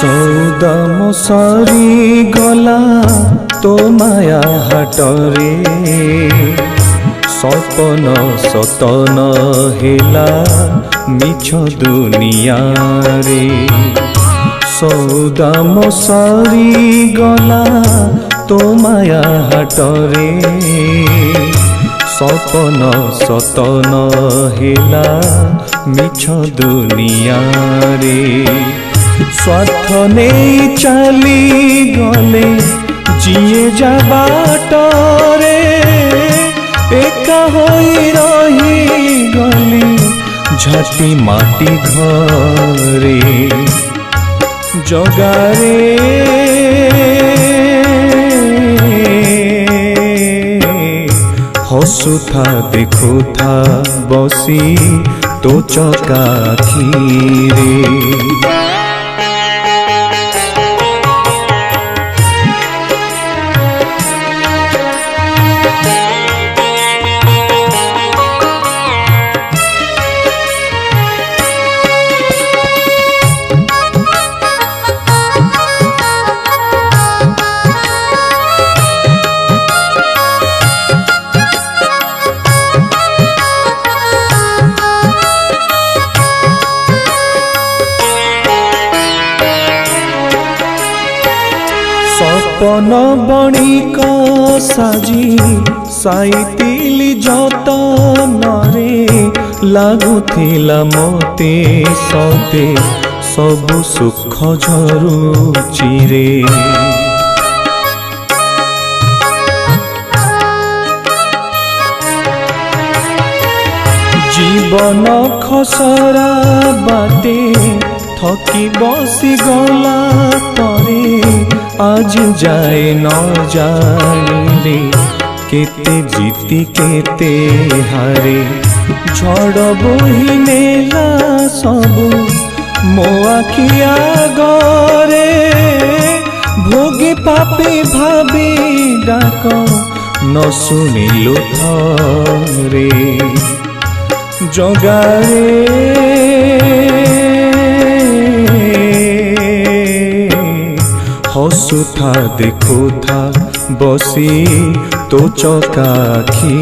सौदाम सरी गला तो माया हाटरे सपन सतन हेला मिछ दुनिया रे। सौदाम सरी गला तो माया हाटरे सपन सतन हेला मिछ दुनिया रे। स्वार्थ नहीं चली गले जिए जा बाटरे एका होई रही गली झाटी माटी घरे। जगारे हसुथा देखुथा बसी तो चकाखीरे। सपन बणिक साजी साइतिली जतन रे लागुथिला मते सते सबु सुख झरुची रे। जीवन खसरा बाटे थकी बसी गला परे आज जाए न जानिले केते जीती केते हारे। झड़ बोही नेला सबु मो आखि आगरे भोगी पापी भाभी डाक न सुनिलु थरे। जगारे हसुथा देखुथा बसी तो चकाखीरे।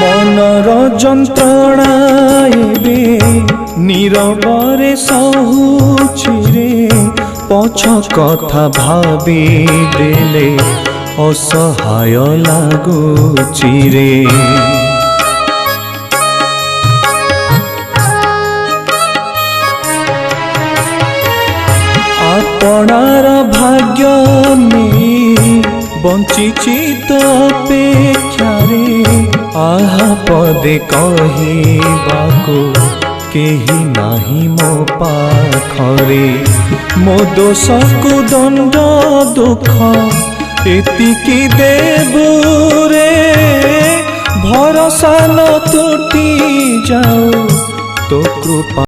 मनर जंत्रणा एबे नीरबरे सहुछि रे पछ कथा भाबी देले असहाय लागुछि रे। आपणार भाग्य नहीं बंचिछि तो अपेक्षा रे आहा पदे कहिबाको केही नाही मो पाखरे। मो दोष को दंड दुख एतिकी देबु रे भरोसा न टूटी जाऊ तो कृपा।